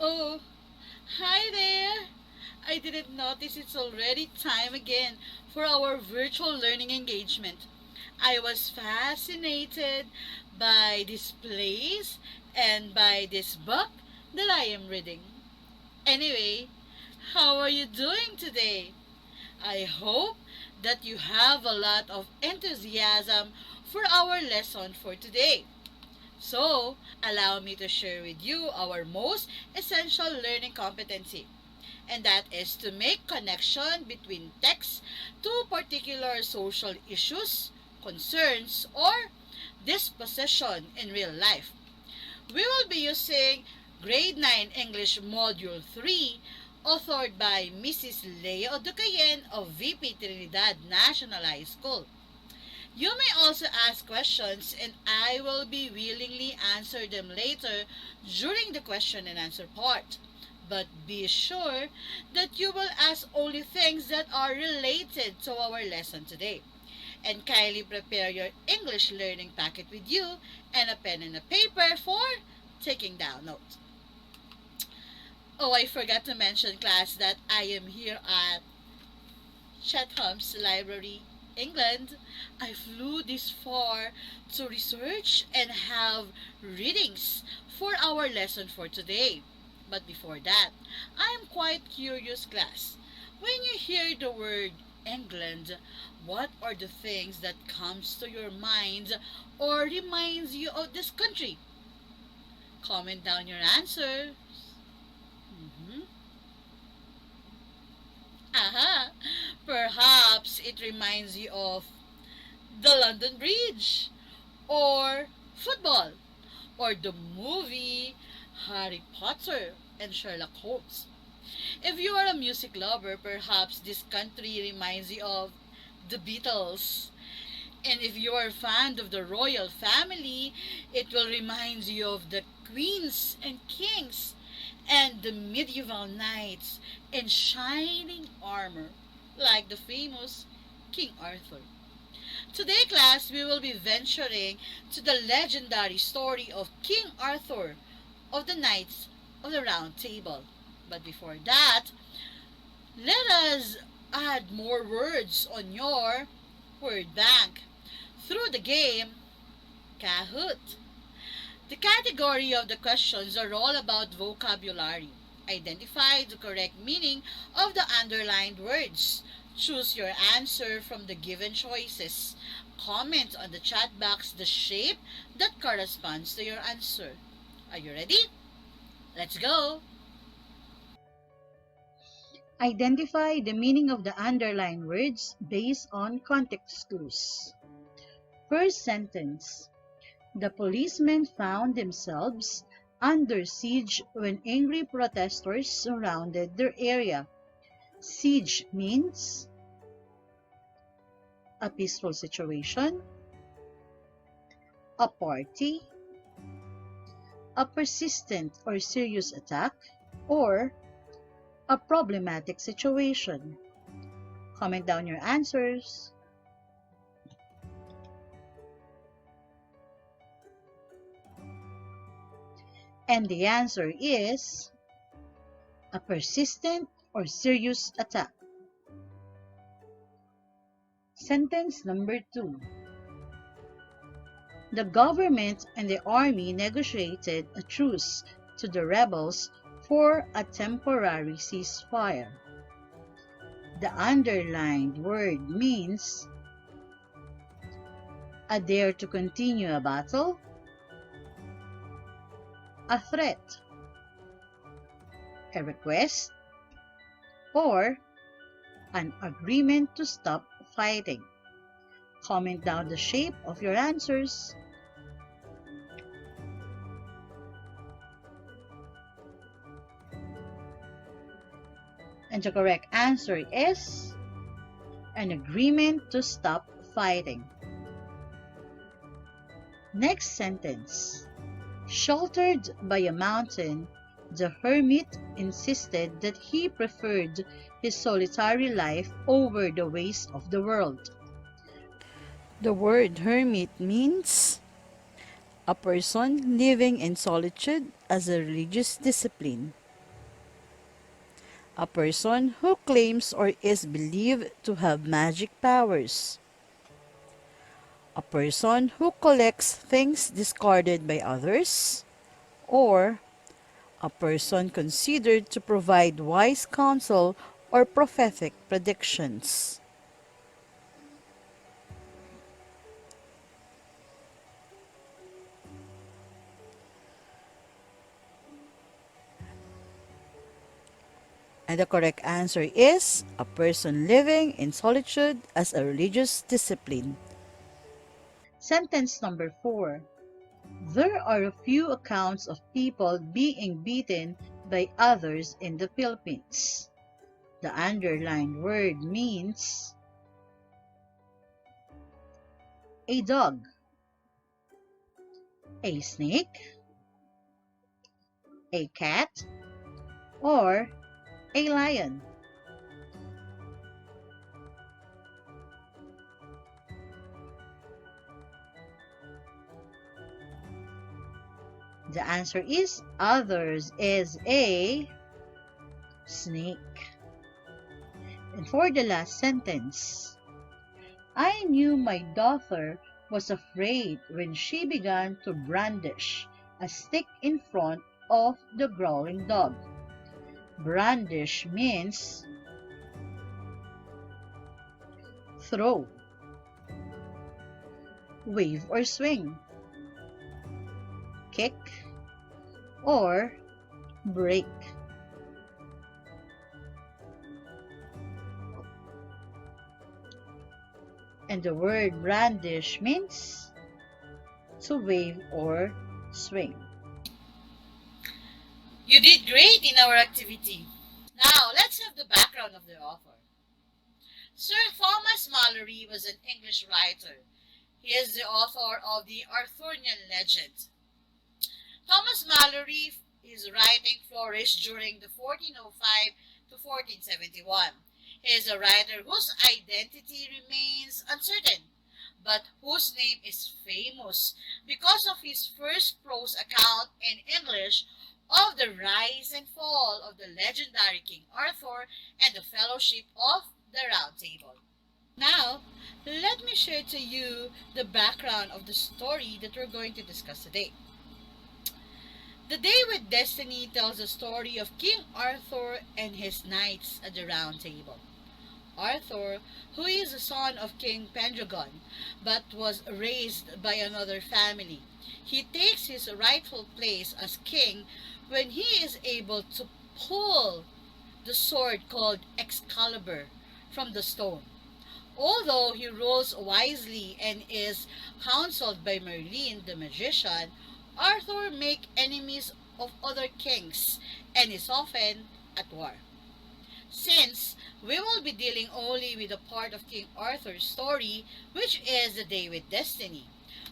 Oh, hi there! I didn't notice it's already time again for our virtual learning engagement. I was fascinated by this place and by this book that I am reading. Anyway, how are you doing today? I hope that you have a lot of enthusiasm for our lesson for today. So, allow me to share with you our most essential learning competency, and that is to make connection between text to particular social issues, concerns, or disposition in real life. We will be using Grade 9 English Module 3, authored by Mrs. Lea Oducayen of VP Trinidad National High School. You may also ask questions and I will be willingly answer them later during the question and answer part. But be sure that you will ask only things that are related to our lesson today. And kindly prepare your English learning packet with you and a pen and a paper for taking down notes. Oh, I forgot to mention, class, that I am here at Chatham's Library, England. I flew this far to research and have readings for our lesson for today. But before that, I am quite curious, class. When you hear the word England, what are the things that comes to your mind or reminds you of this country? Comment down your answer. Mhm. Aha! Perhaps it reminds you of the London Bridge, or football, or the movie Harry Potter and Sherlock Holmes. If you are a music lover, perhaps this country reminds you of the Beatles. And if you are a fan of the royal family, it will remind you of the queens and kings and the medieval knights in shining armor, like the famous King Arthur. Today, class, we will be venturing to the legendary story of King Arthur of the Knights of the Round Table. But before that, let us add more words on your word bank through the game Kahoot. The category of the questions are all about vocabulary. Identify the correct meaning of the underlined words. Choose your answer from the given choices. Comment on the chat box the shape that corresponds to your answer. Are you ready? Let's go! Identify the meaning of the underlined words based on context clues. First sentence. The policemen found themselves under siege when angry protesters surrounded their area. Siege means a peaceful situation, a party, a persistent or serious attack, or a problematic situation. Comment down your answers. And the answer is a persistent or serious attack. Sentence number 2. The government and the army negotiated a truce to the rebels for a temporary ceasefire. The underlined word means a dare to continue a battle, a threat, a request, or an agreement to stop fighting. Comment down the shape of your answers. And the correct answer is an agreement to stop fighting. Next sentence. Sheltered by a mountain, the hermit insisted that he preferred his solitary life over the waste of the world. The word hermit means a person living in solitude as a religious discipline. A person who claims or is believed to have magic powers. A person who collects things discarded by others. Or a person considered to provide wise counsel or prophetic predictions. And the correct answer is a person living in solitude as a religious discipline. Sentence number 4. There are a few accounts of people being beaten by others in the Philippines. The underlined word means a dog, a snake, a cat, or a lion. The answer is others is a snake. And for the last sentence, I knew my daughter was afraid when she began to brandish a stick in front of the growling dog. Brandish means throw, wave or swing, kick, or break. And the word brandish means to wave or swing. You did great in our activity. Now, let's have the background of the author. Sir Thomas Malory was an English writer. He is the author of the Arthurian legend. Thomas Malory, his writing flourished during the 1405 to 1471. He is a writer whose identity remains uncertain, but whose name is famous because of his first prose account in English of the rise and fall of the legendary King Arthur and the Fellowship of the Round Table. Now, let me share to you the background of the story that we're going to discuss today. The Day with Destiny tells the story of King Arthur and his knights at the Round Table. Arthur, who is the son of King Pendragon, but was raised by another family, he takes his rightful place as king when he is able to pull the sword called Excalibur from the stone. Although he rules wisely and is counseled by Merlin the magician, Arthur makes enemies of other kings and is often at war. Since we will be dealing only with a part of King Arthur's story, which is the Day with Destiny.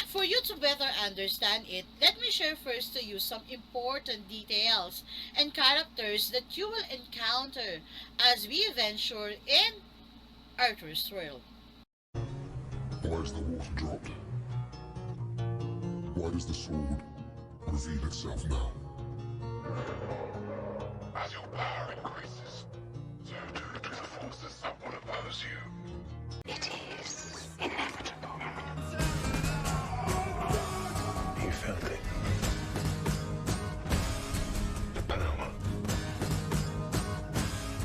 For you to better understand it, let me share first to you some important details and characters that you will encounter as we venture in Arthur's world. Why is the water dropped? Why does the sword reveal itself now? As your power increases, so too do the forces that would oppose you. It is inevitable. You felt it. The power.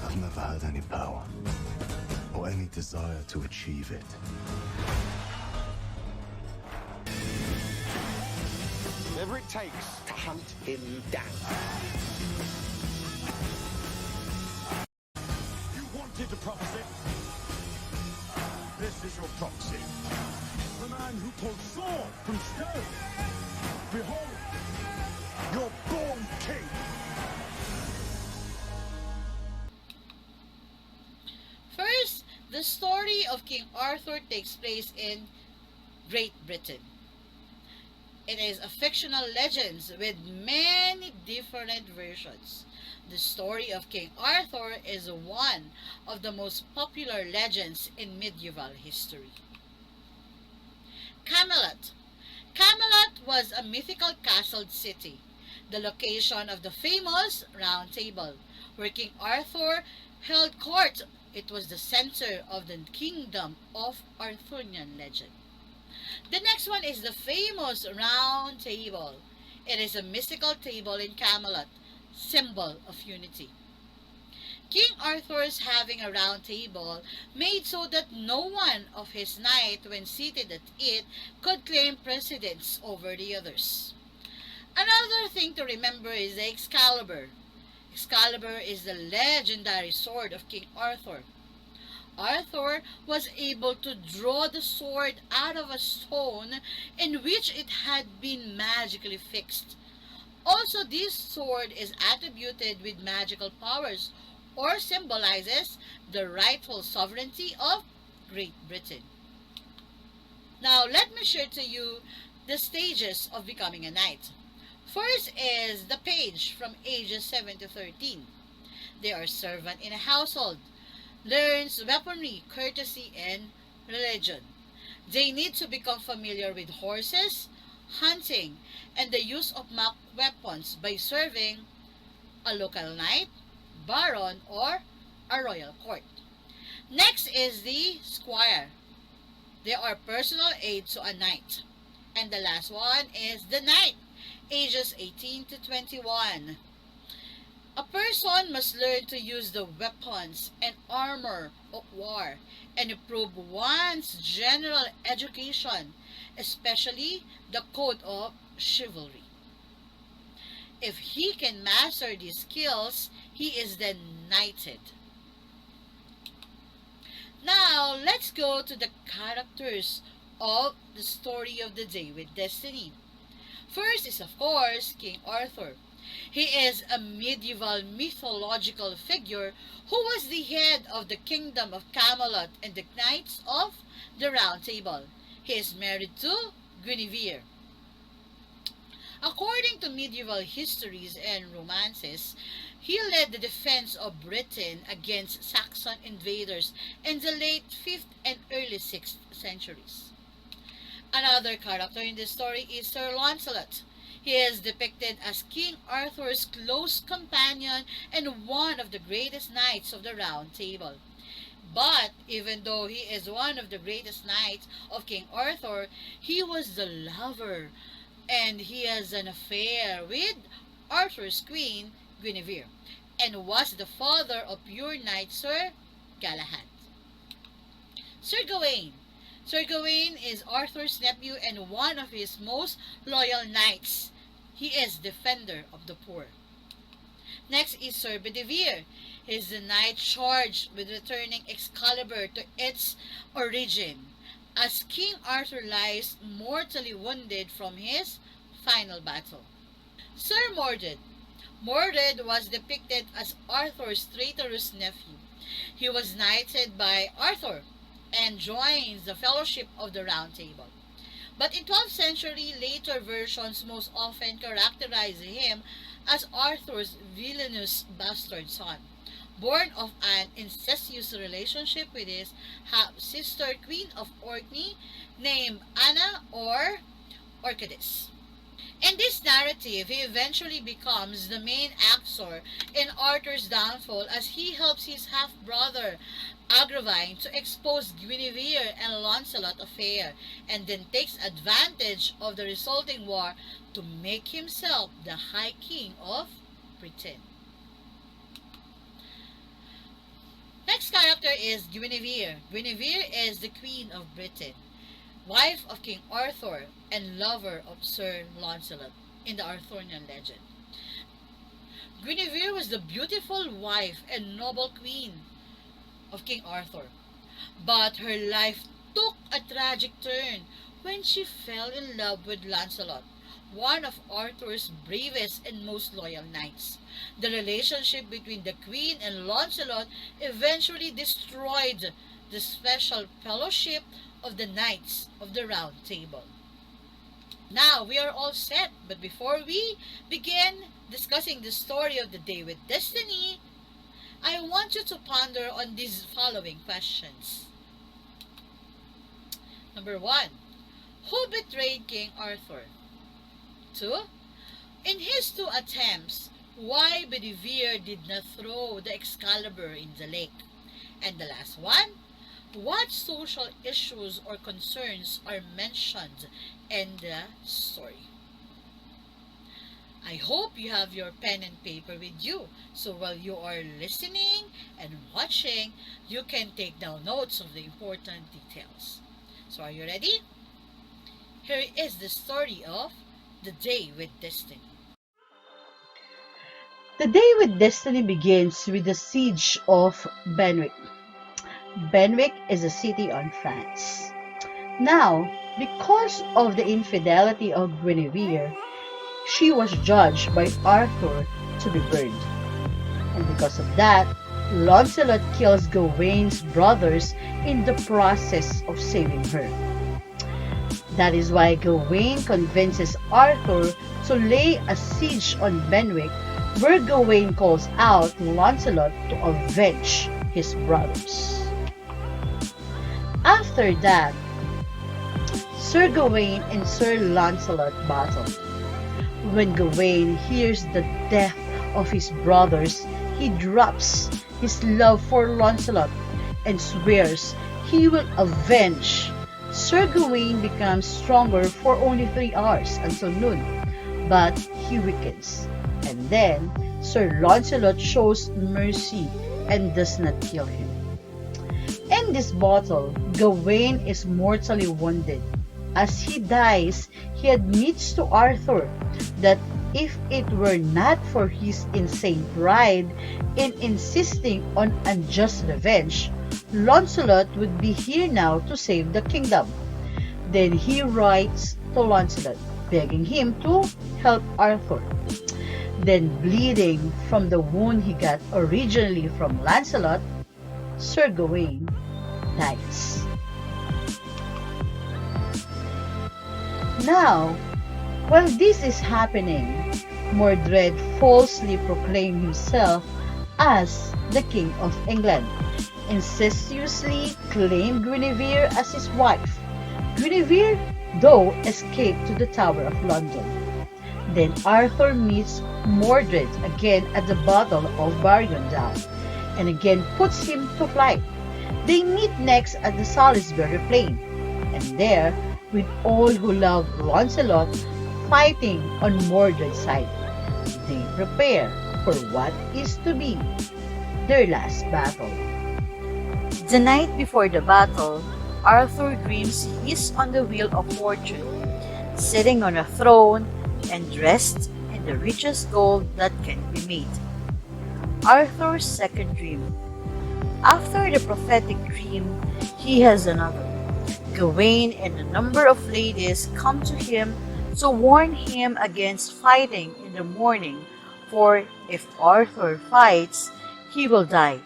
I've never had any power or any desire to achieve it. Whatever it takes to hunt him down. You wanted to prophecy. This is your proxy. The man who pulled sword from stone. Behold, your born king. First, the story of King Arthur takes place in Great Britain. It is a fictional legend with many different versions. The story of King Arthur is one of the most popular legends in medieval history. Camelot. Camelot was a mythical castled city, the location of the famous Round Table, where King Arthur held court. It was the center of the kingdom of Arthurian legend. The next one is the famous Round Table. It is a mystical table in Camelot, symbol of unity. King Arthur's having a round table made so that no one of his knights, when seated at it, could claim precedence over the others. Another thing to remember is the Excalibur. Excalibur is the legendary sword of King Arthur. Arthur was able to draw the sword out of a stone in which it had been magically fixed. Also, this sword is attributed with magical powers or symbolizes the rightful sovereignty of Great Britain. Now, let me share to you the stages of becoming a knight. First is the page from ages 7 to 13. They are servant in a household, learns weaponry, courtesy, and religion. They need to become familiar with horses, hunting, and the use of mock weapons by serving a local knight, baron, or a royal court. Next is the squire. They are personal aid to a knight. And the last one is the knight, ages 18 to 21. A person must learn to use the weapons and armor of war and improve one's general education, especially the code of chivalry. If he can master these skills, he is then knighted. Now, let's go to the characters of the story of the day with destiny. First is, of course, King Arthur. He is a medieval mythological figure who was the head of the kingdom of Camelot and the Knights of the Round Table. He is married to Guinevere. According to medieval histories and romances, he led the defense of Britain against Saxon invaders in the late 5th and early 6th centuries. Another character in the story is Sir Launcelot. He is depicted as King Arthur's close companion and one of the greatest knights of the Round Table. But even though he is one of the greatest knights of King Arthur, he was the lover and he has an affair with Arthur's queen, Guinevere, and was the father of pure knight Sir Galahad. Sir Gawain. Sir Gawain is Arthur's nephew and one of his most loyal knights. He is defender of the poor. Next is Sir Bedivere. He is the knight charged with returning Excalibur to its origin, as King Arthur lies mortally wounded from his final battle. Sir Mordred. Mordred was depicted as Arthur's traitorous nephew. He was knighted by Arthur and joins the Fellowship of the Round Table. But in 12th century, later versions most often characterize him as Arthur's villainous bastard son, born of an incestuous relationship with his half-sister Queen of Orkney named Anna or Orchidis. In this narrative, he eventually becomes the main actor in Arthur's downfall as he helps his half-brother Agravine to expose Guinevere and Launcelot affair and then takes advantage of the resulting war to make himself the High King of Britain. Next character is Guinevere. Guinevere is the Queen of Britain, wife of King Arthur and lover of Sir Launcelot in the Arthurian legend. Guinevere was the beautiful wife and noble queen of King Arthur, but her life took a tragic turn when she fell in love with Lancelot, one of Arthur's bravest and most loyal knights. The relationship between the queen and Lancelot eventually destroyed the special fellowship of the Knights of the Round Table. Now we are all set, but before we begin discussing the story of the day with destiny, I want you to ponder on these following questions. Number 1. Who betrayed King Arthur? 2. In his 2 attempts, why Bedivere did not throw the Excalibur in the lake. And the last one, what social issues or concerns are mentioned in the story. I hope you have your pen and paper with you, so while you are listening and watching, you can take down notes of the important details. So are you ready? Here is the story of The Day with Destiny. The Day with Destiny begins with the siege of Benwick. Benwick is a city on France. Now, because of the infidelity of Guinevere, she was judged by Arthur to be burned. And because of that, Lancelot kills Gawaine's brothers in the process of saving her. That is why Gawain convinces Arthur to lay a siege on Benwick, where Gawain calls out Lancelot to avenge his brothers. After that, Sir Gawain and Sir Lancelot battle. When Gawain hears the death of his brothers, he drops his love for Lancelot and swears he will avenge. Sir Gawain becomes stronger for only 3 hours until noon, but he weakens. And then Sir Lancelot shows mercy and does not kill him. In this battle, Gawain is mortally wounded. As he dies, he admits to Arthur that if it were not for his insane pride in insisting on unjust revenge, Lancelot would be here now to save the kingdom. Then he writes to Lancelot, begging him to help Arthur. Then, bleeding from the wound he got originally from Lancelot, Sir Gawain dies. Now, while this is happening, Mordred falsely proclaimed himself as the King of England, incestuously claimed Guinevere as his wife. Guinevere, though, escaped to the Tower of London. Then Arthur meets Mordred again at the Battle of Barriondown, and again puts him to flight. They meet next at the Salisbury Plain, and there, with all who love Lancelot fighting on Mordred's side, they prepare for what is to be their last battle. The night before the battle, Arthur dreams he is on the Wheel of Fortune, sitting on a throne and dressed in the richest gold that can be made. Arthur's second dream. After the prophetic dream, he has another. Gawain and a number of ladies come to him to warn him against fighting in the morning, for if Arthur fights, he will die.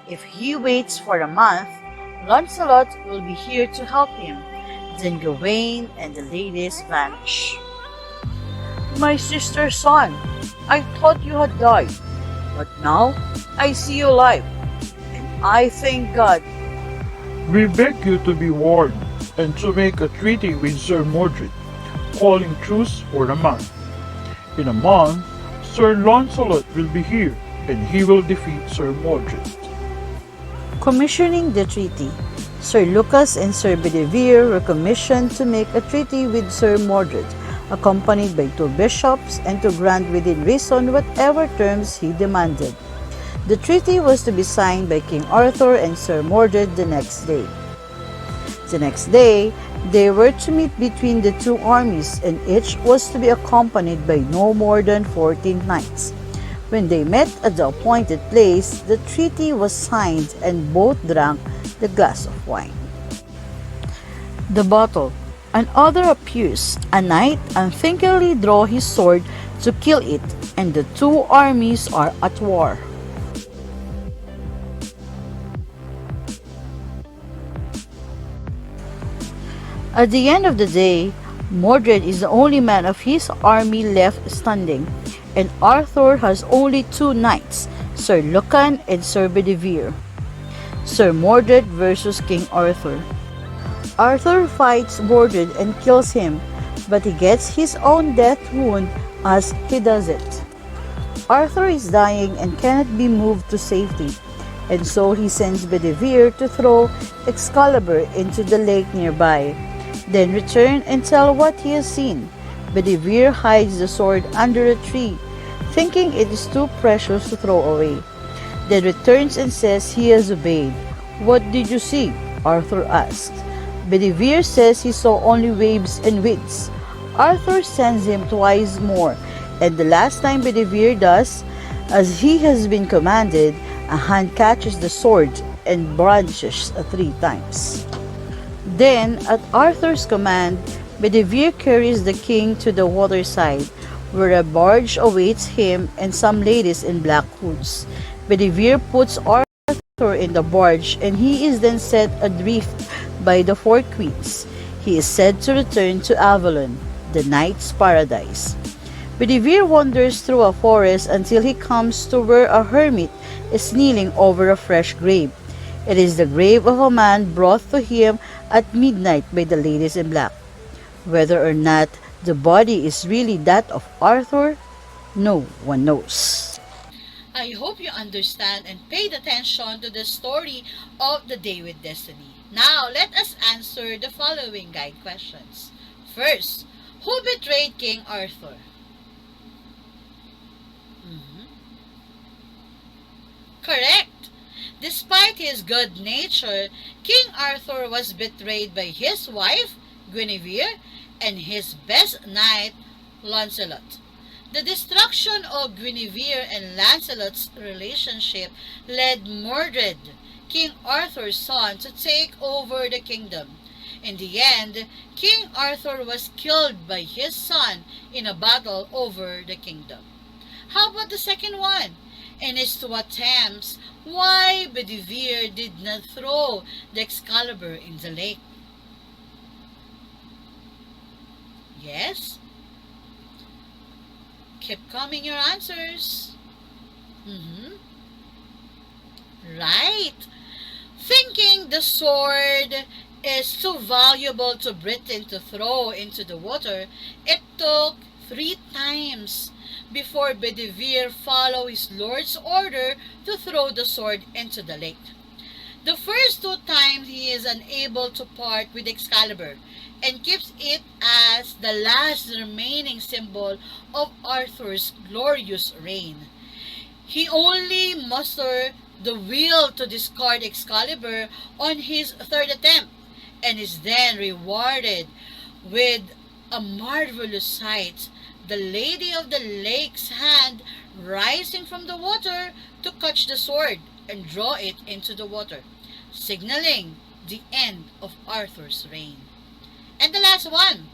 If he waits for a month, Lancelot will be here to help him. Then Gawain and the ladies vanish. My sister's son, I thought you had died, but now I see you alive, and I thank God. We beg you to be warned and to make a treaty with Sir Mordred, calling truce for a month. In a month, Sir Lancelot will be here, and he will defeat Sir Mordred. Commissioning the treaty, Sir Lucas and Sir Bedivere were commissioned to make a treaty with Sir Mordred, accompanied by 2 bishops, and to grant within reason whatever terms he demanded. The treaty was to be signed by King Arthur and Sir Mordred the next day. The next day, they were to meet between the 2 armies, and each was to be accompanied by no more than 14 knights. When they met at the appointed place, the treaty was signed, and both drank the glass of wine. The battle. Another appears. A knight unthinkingly draws his sword to kill it, and the 2 armies are at war. At the end of the day, Mordred is the only man of his army left standing, and Arthur has only 2 knights, Sir Lucan and Sir Bedivere. Sir Mordred versus King Arthur. Arthur fights Mordred and kills him, but he gets his own death wound as he does it. Arthur is dying and cannot be moved to safety, and so he sends Bedivere to throw Excalibur into the lake nearby. Then return and tell what he has seen. Bedivere hides the sword under a tree, thinking it is too precious to throw away. Then returns and says he has obeyed. What did you see? Arthur asks. Bedivere says he saw only waves and winds. Arthur sends him twice more, and the last time Bedivere does, as he has been commanded, a hand catches the sword and brandishes 3 times. Then, at Arthur's command, Bedivere carries the king to the waterside, where a barge awaits him and some ladies in black hoods. Bedivere puts Arthur in the barge, and he is then set adrift by the 4 queens. He is said to return to Avalon, the knight's paradise. Bedivere wanders through a forest until he comes to where a hermit is kneeling over a fresh grave. It is the grave of a man brought to him at midnight by the ladies in black. Whether or not the body is really that of Arthur, no one knows. I hope you understand and paid attention to the story of The Day with Destiny. Now, let us answer the following guide questions. First, who betrayed King Arthur? Correct! Despite his good nature, King Arthur was betrayed by his wife, Guinevere, and his best knight, Lancelot. The destruction of Guinevere and Lancelot's relationship led Mordred, King Arthur's son, to take over the kingdom. In the end, King Arthur was killed by his son in a battle over the kingdom. How about the second one? In his 2 attempts, why Bedivere did not throw the Excalibur in the lake? Yes? Keep coming your answers. Right. Thinking the sword is too valuable to Britain to throw into the water, it took 3 times before Bedivere followed his lord's order to throw the sword into the lake. The first 2 times he is unable to part with Excalibur and keeps it as the last remaining symbol of Arthur's glorious reign. He only mustered the will to discard Excalibur on his 3rd attempt and is then rewarded with a marvelous sight, the Lady of the Lake's hand rising from the water to catch the sword and draw it into the water, signaling the end of Arthur's reign. And the last one,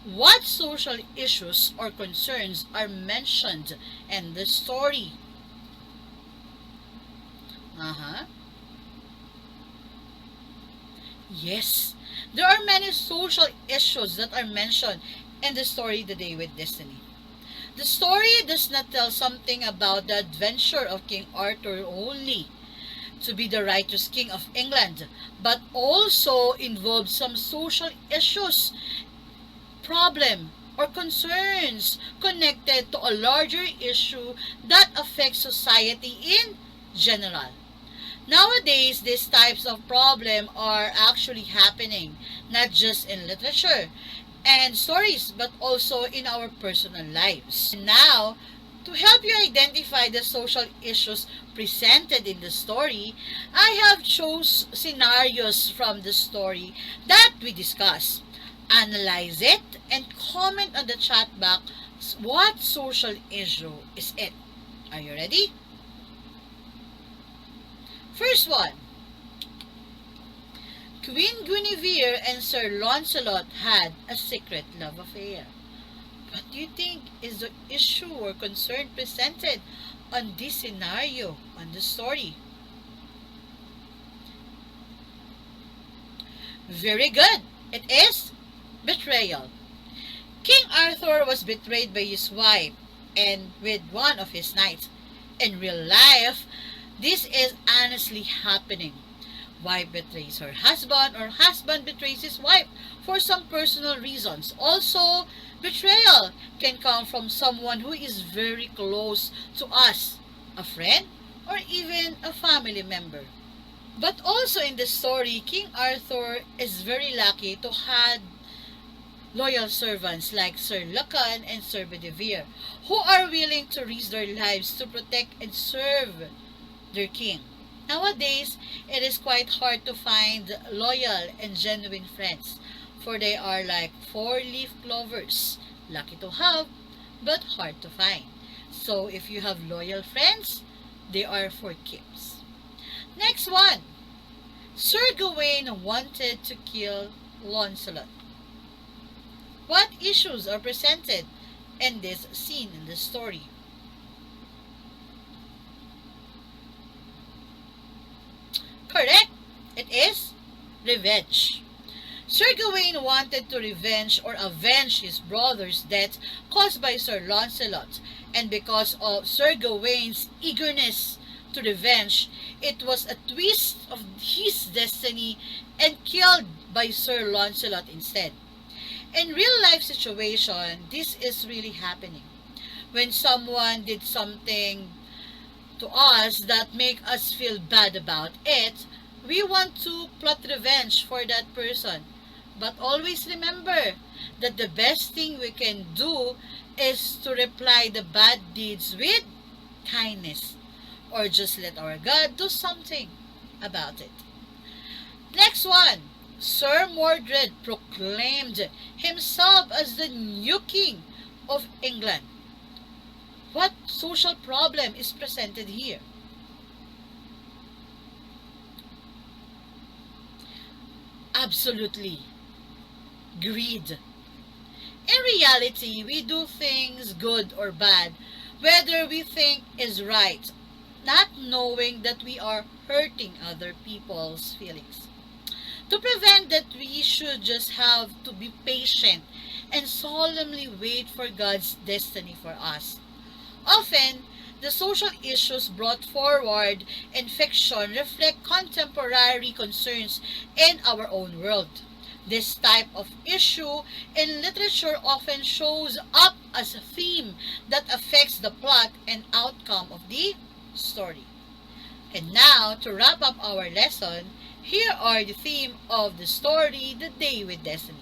what social issues or concerns are mentioned in the story? Yes, there are many social issues that are mentioned in the story The Day with Destiny. The story does not tell something about the adventure of King Arthur only to be the righteous king of England, but also involves some social issues, problem, or concerns connected to a larger issue that affects society in general. Nowadays, these types of problem are actually happening, not just in literature and stories, but also in our personal lives. Now, to help you identify the social issues presented in the story, I have chose scenarios from the story that we discuss. Analyze it and comment on the chat box what social issue is it. Are you ready? First one. Queen Guinevere and Sir Lancelot had a secret love affair. What do you think is the issue or concern presented on this scenario, on the story? Very good. It is betrayal. King Arthur was betrayed by his wife and with one of his knights. In real life, this is honestly happening. Wife betrays her husband or husband betrays his wife for some personal reasons. Also, betrayal can come from someone who is very close to us, a friend or even a family member. But also in the story, King Arthur is very lucky to have loyal servants like Sir Lacan and Sir Bedivere, who are willing to risk their lives to protect and serve their king. Nowadays, it is quite hard to find loyal and genuine friends, for they are like four-leaf clovers, lucky to have, but hard to find. So if you have loyal friends, they are for keeps. Next one, Sir Gawain wanted to kill Launcelot. What issues are presented in this scene in the story? Correct! It is revenge. Sir Gawain wanted to revenge or avenge his brother's death caused by Sir Launcelot, and because of Sir Gawain's eagerness to revenge, it was a twist of his destiny and killed by Sir Launcelot instead. In real life situation, this is really happening. When someone did something to us that make us feel bad about it, we want to plot revenge for that person. But always remember that the best thing we can do is to reply the bad deeds with kindness, or just let our God do something about it. Next one. Sir Mordred proclaimed himself as the new king of England. What social problem is presented here? Absolutely. Greed. In reality, we do things good or bad, whether we think is right, not knowing that we are hurting other people's feelings. To prevent that, we should just have to be patient and solemnly wait for God's destiny for us. Often, the social issues brought forward in fiction reflect contemporary concerns in our own world. This type of issue in literature often shows up as a theme that affects the plot and outcome of the story. And now, to wrap up our lesson, here are the theme of the story, The Day with Destiny.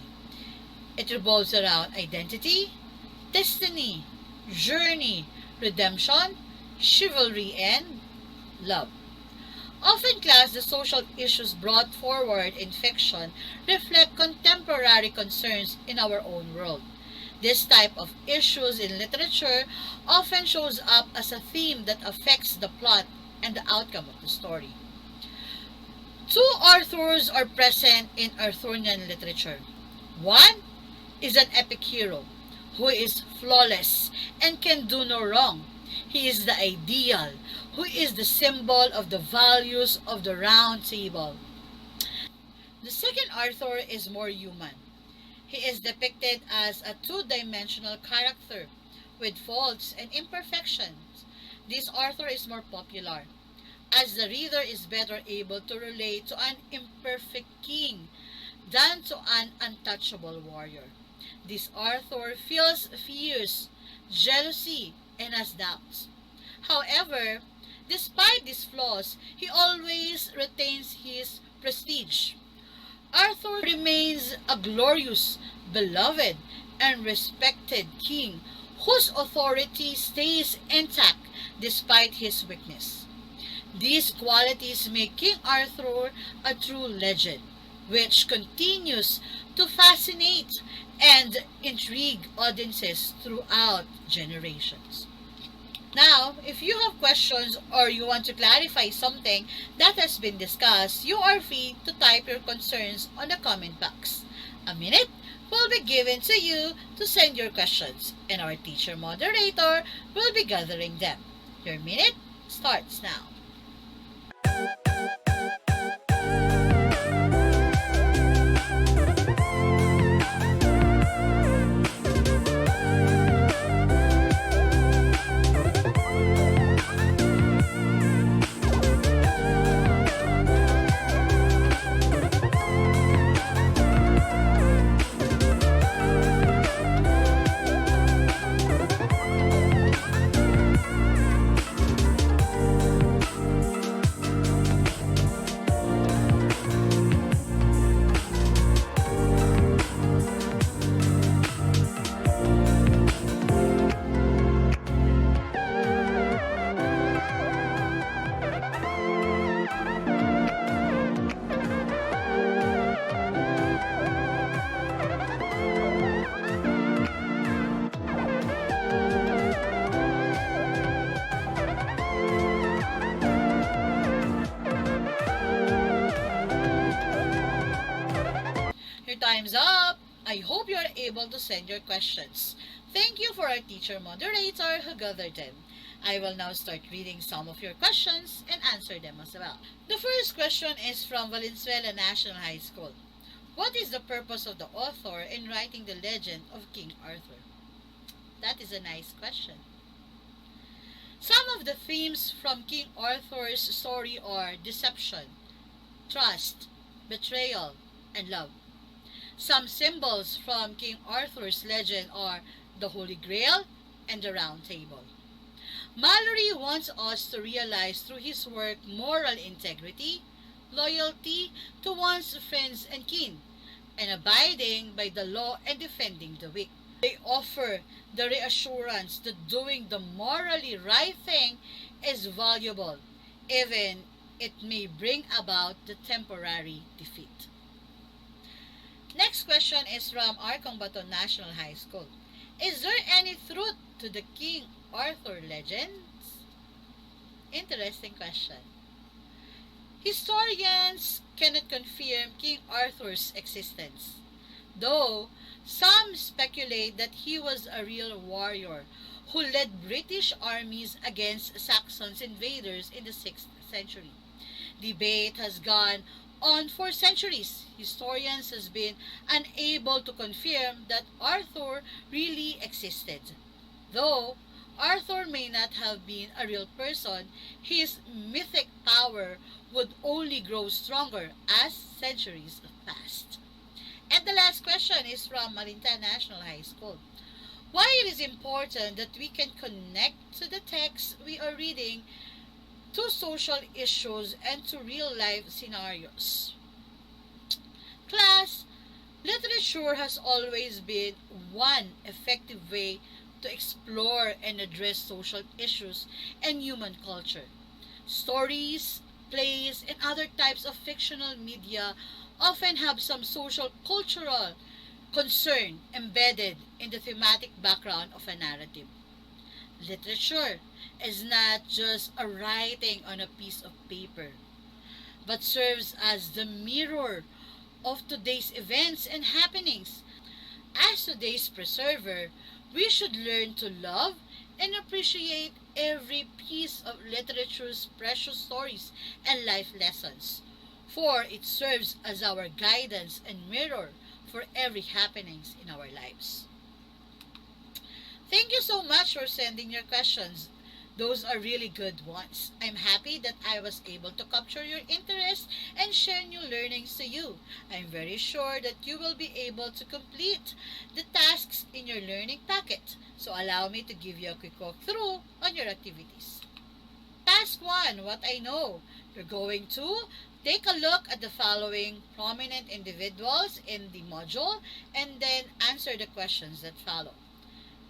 It revolves around identity, destiny, journey, redemption, chivalry, and love. Often, class, the social issues brought forward in fiction reflect contemporary concerns in our own world. This type of issues in literature often shows up as a theme that affects the plot and the outcome of the story. Two Arthurs are present in Arthurian literature. One is an epic hero who is flawless and can do no wrong. He is the ideal, who is the symbol of the values of the Round Table. The second Arthur is more human. He is depicted as a two-dimensional character with faults and imperfections. This Arthur is more popular, as the reader is better able to relate to an imperfect king than to an untouchable warrior. This Arthur feels fears, jealousy, and has doubts. However, despite these flaws, he always retains his prestige. Arthur remains a glorious, beloved, and respected king whose authority stays intact despite his weakness. These qualities make King Arthur a true legend, which continues to fascinate and intrigue audiences throughout generations. Now, if you have questions or you want to clarify something that has been discussed, you are free to type your concerns on the comment box. A minute will be given to you to send your questions, and our teacher moderator will be gathering them. Your minute starts now. Time's up! I hope you are able to send your questions. Thank you for our teacher moderator who gathered them. I will now start reading some of your questions and answer them as well. The first question is from Valenzuela National High School. What is the purpose of the author in writing the legend of King Arthur? That is a nice question. Some of the themes from King Arthur's story are deception, trust, betrayal, and love. Some symbols from King Arthur's legend are the Holy Grail and the Round Table. Mallory wants us to realize through his work moral integrity, loyalty to one's friends and kin, and abiding by the law and defending the weak. They offer the reassurance that doing the morally right thing is valuable, even it may bring about the temporary defeat. Next question is from Arcong Baton National High School. Is there any truth to the King Arthur legends? Interesting question. Historians cannot confirm King Arthur's existence, though some speculate that he was a real warrior who led British armies against Saxon invaders in the 6th century. Debate has gone on for centuries. Historians have been unable to confirm that Arthur really existed. Though Arthur may not have been a real person, his mythic power would only grow stronger as centuries passed. And the last question is from Malinta National High School. Why it is important that we can connect to the text we are reading to social issues and to real-life scenarios. Class, literature has always been one effective way to explore and address social issues and human culture. Stories, plays, and other types of fictional media often have some social cultural concern embedded in the thematic background of a narrative. Literature is not just a writing on a piece of paper, but serves as the mirror of today's events and happenings. As today's preserver, we should learn to love and appreciate every piece of literature's precious stories and life lessons, for it serves as our guidance and mirror for every happenings in our lives. Thank you so much for sending your questions. Those are really good ones. I'm happy that I was able to capture your interest and share new learnings to you. I'm very sure that you will be able to complete the tasks in your learning packet. So allow me to give you a quick walkthrough on your activities. Task 1, what I know. You're going to take a look at the following prominent individuals in the module and then answer the questions that follow.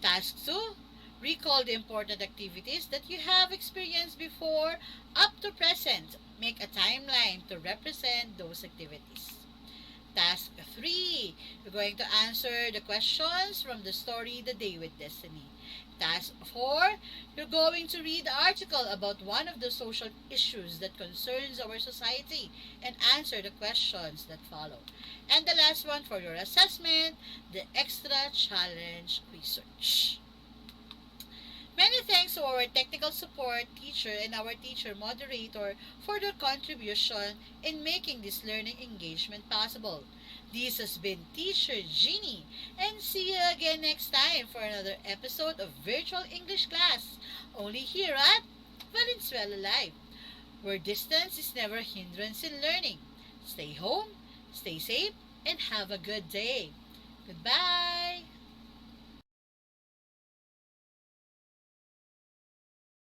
Task 2, recall the important activities that you have experienced before up to present. Make a timeline to represent those activities. Task 3, you're going to answer the questions from the story The Day with Destiny. Task 4, you're going to read the article about one of the social issues that concerns our society and answer the questions that follow. And the last one for your assessment, the extra challenge research. Many thanks to our technical support teacher and our teacher moderator for their contribution in making this learning engagement possible. This has been Teacher Jeannie, and see you again next time for another episode of Virtual English Class, only here at Valenzuela Live, where distance is never a hindrance in learning. Stay home, stay safe, and have a good day. Goodbye!